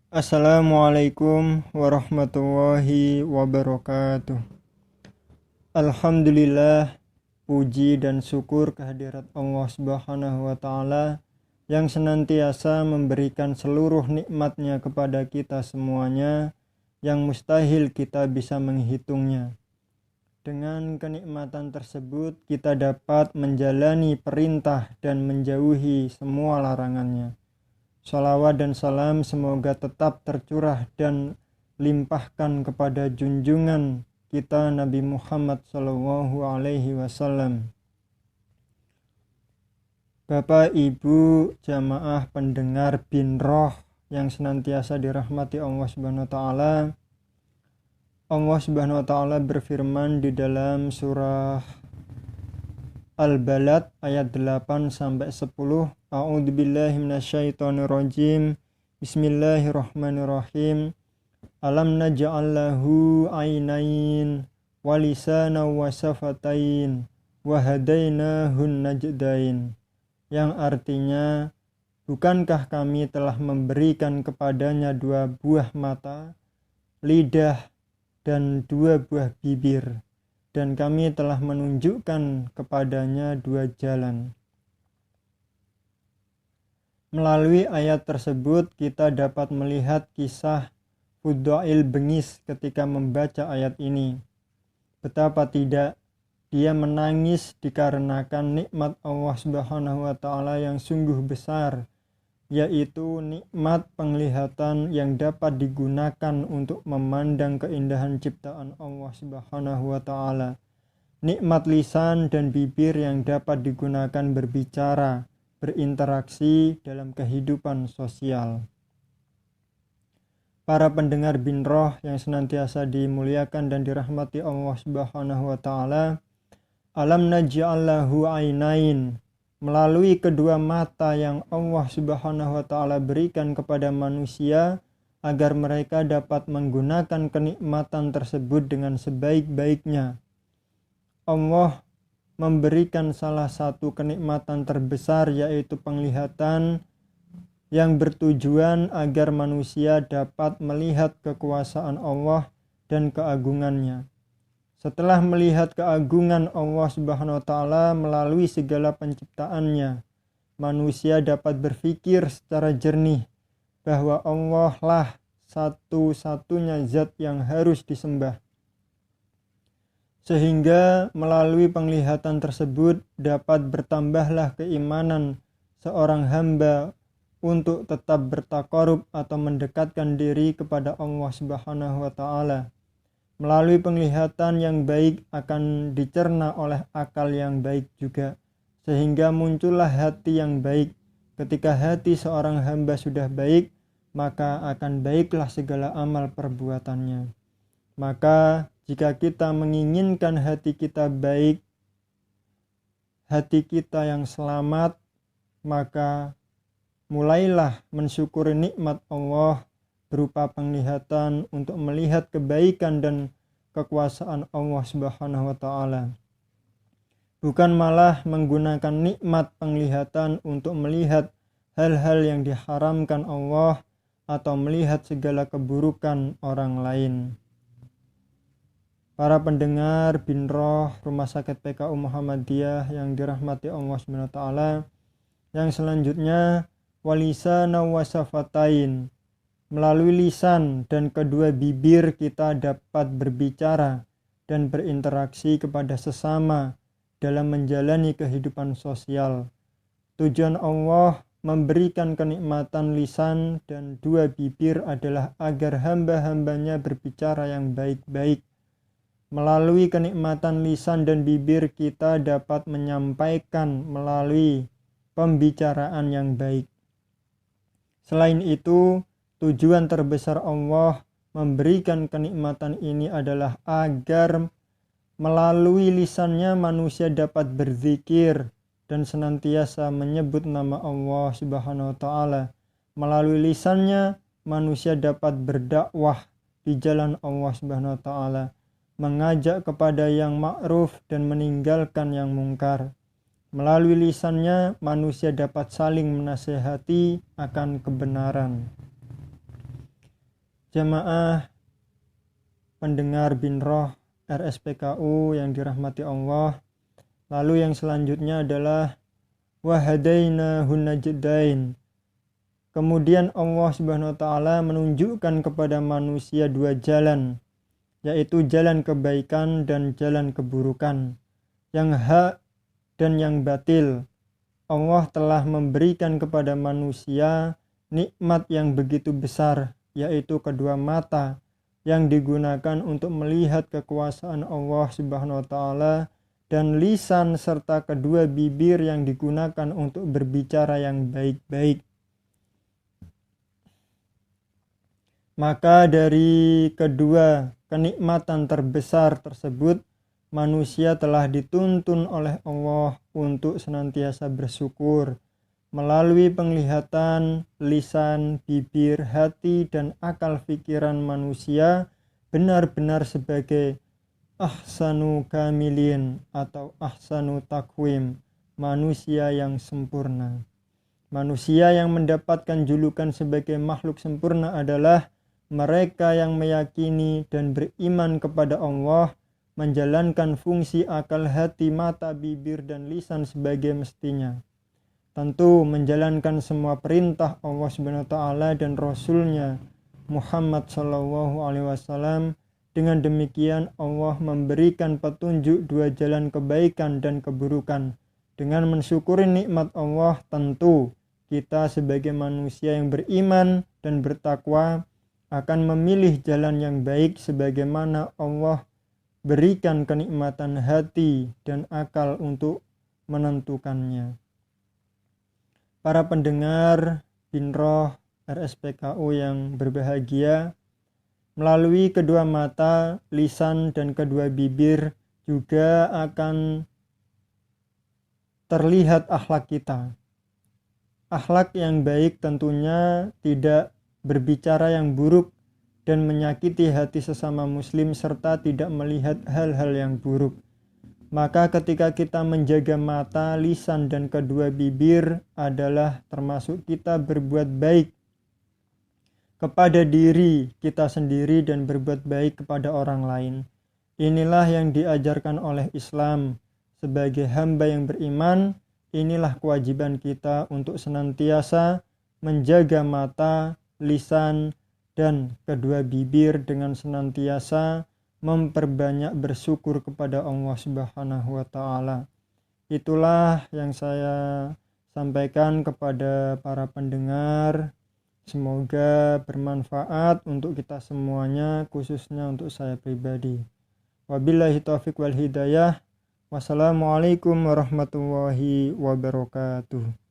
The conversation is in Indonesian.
Assalamualaikum warahmatullahi wabarakatuh. Alhamdulillah, puji dan syukur kehadirat Allah Subhanahu wa Ta'ala yang senantiasa memberikan seluruh nikmatnya kepada kita semuanya, yang mustahil kita bisa menghitungnya. Dengan kenikmatan tersebut, kita dapat menjalani perintah dan menjauhi semua larangannya. Salawat dan salam semoga tetap tercurah dan limpahkan kepada junjungan kita Nabi Muhammad Sallallahu Alaihi Wasallam. Bapak, Ibu, jamaah pendengar bin Roh yang senantiasa dirahmati Allah Subhanahu Wa Taala. Allah Subhanahu Wa Taala berfirman di dalam surah Al-Balad ayat 8 sampai 10. A'udzubillahi minasyaitonirrajim. Bismillahirrahmanirrahim. Alam naj'al lahu ainain wa lisanan wa safatain wa hadainahun najdain. Yang artinya, bukankah kami telah memberikan kepadanya dua buah mata, lidah, dan dua buah bibir, dan kami telah menunjukkan kepadanya dua jalan. Melalui ayat tersebut kita dapat melihat kisah Fudail bengis ketika membaca ayat ini. Betapa tidak dia menangis dikarenakan nikmat Allah Subhanahu wa Ta'ala yang sungguh besar, yaitu nikmat penglihatan yang dapat digunakan untuk memandang keindahan ciptaan Allah Subhanahu wa Ta'ala. Nikmat lisan dan bibir yang dapat digunakan berbicara, berinteraksi dalam kehidupan sosial. Para pendengar bin Roh yang senantiasa dimuliakan dan dirahmati Allah Subhanahu wa Ta'ala, alam naj'al lahu ainain, melalui kedua mata yang Allah Subhanahu wa Ta'ala berikan kepada manusia agar mereka dapat menggunakan kenikmatan tersebut dengan sebaik-baiknya. Allah memberikan salah satu kenikmatan terbesar, yaitu penglihatan, yang bertujuan agar manusia dapat melihat kekuasaan Allah dan keagungannya. Setelah melihat keagungan Allah Subhanahu wa Ta'ala melalui segala penciptaannya, manusia dapat berpikir secara jernih bahwa Allah lah satu-satunya zat yang harus disembah. Sehingga melalui penglihatan tersebut dapat bertambahlah keimanan seorang hamba untuk tetap bertaqarrub atau mendekatkan diri kepada Allah Subhanahu wa Ta'ala. Melalui penglihatan yang baik akan dicerna oleh akal yang baik juga, sehingga muncullah hati yang baik. Ketika hati seorang hamba sudah baik, maka akan baiklah segala amal perbuatannya. Maka jika kita menginginkan hati kita baik, hati kita yang selamat, maka mulailah mensyukuri nikmat Allah berupa penglihatan untuk melihat kebaikan dan kekuasaan Allah Subhanahu wa Ta'ala. Bukan malah menggunakan nikmat penglihatan untuk melihat hal-hal yang diharamkan Allah atau melihat segala keburukan orang lain. Para pendengar bin Roh Rumah Sakit PKU Muhammadiyah yang dirahmati Allah Subhanahu wa Ta'ala, yang selanjutnya walisana wasafatain, melalui lisan dan kedua bibir kita dapat berbicara dan berinteraksi kepada sesama dalam menjalani kehidupan sosial. Tujuan Allah memberikan kenikmatan lisan dan dua bibir adalah agar hamba-hambanya berbicara yang baik-baik. Melalui kenikmatan lisan dan bibir kita dapat menyampaikan melalui pembicaraan yang baik. Selain itu, tujuan terbesar Allah memberikan kenikmatan ini adalah agar melalui lisannya manusia dapat berzikir dan senantiasa menyebut nama Allah Subhanahu wa Ta'ala. Melalui lisannya manusia dapat berdakwah di jalan Allah Subhanahu wa Ta'ala, mengajak kepada yang ma'ruf dan meninggalkan yang mungkar. Melalui lisannya manusia dapat saling menasihati akan kebenaran. Jamaah pendengar Binroh RSPKU yang dirahmati Allah. Lalu yang selanjutnya adalah wahadainahun najdain. Kemudian Allah Subhanahu wa taala menunjukkan kepada manusia dua jalan, yaitu jalan kebaikan dan jalan keburukan, yang hak dan yang batil. Allah telah memberikan kepada manusia nikmat yang begitu besar, yaitu kedua mata yang digunakan untuk melihat kekuasaan Allah Subhanahu wa taala, dan lisan serta kedua bibir yang digunakan untuk berbicara yang baik-baik. Maka dari kedua kenikmatan terbesar tersebut, manusia telah dituntun oleh Allah untuk senantiasa bersyukur melalui penglihatan, lisan, bibir, hati, dan akal pikiran manusia benar-benar sebagai ahsanu kamilin atau ahsanu takwim, manusia yang sempurna. Manusia yang mendapatkan julukan sebagai makhluk sempurna adalah mereka yang meyakini dan beriman kepada Allah, menjalankan fungsi akal, hati, mata, bibir, dan lisan sebagai mestinya. Tentu menjalankan semua perintah Allah Subhanahu wa taala dan Rasulnya Muhammad sallallahu alaihi wasallam. Dengan demikian Allah memberikan petunjuk dua jalan kebaikan dan keburukan. Dengan mensyukuri nikmat Allah, tentu kita sebagai manusia yang beriman dan bertakwa akan memilih jalan yang baik sebagaimana Allah berikan kenikmatan hati dan akal untuk menentukannya. Para pendengar Binroh RSPKU yang berbahagia, melalui kedua mata, lisan, dan kedua bibir juga akan terlihat akhlak kita. Akhlak yang baik tentunya tidak berbicara yang buruk dan menyakiti hati sesama muslim serta tidak melihat hal-hal yang buruk. Maka ketika kita menjaga mata, lisan, dan kedua bibir adalah termasuk kita berbuat baik kepada diri kita sendiri dan berbuat baik kepada orang lain. Inilah yang diajarkan oleh Islam. Sebagai hamba yang beriman, inilah kewajiban kita untuk senantiasa menjaga mata, lisan, dan kedua bibir dengan senantiasa memperbanyak bersyukur kepada Allah Subhanahu wa taala. Itulah yang saya sampaikan kepada para pendengar. Semoga bermanfaat untuk kita semuanya, khususnya untuk saya pribadi. Wabillahi taufiq wal hidayah. Wassalamualaikum warahmatullahi wabarakatuh.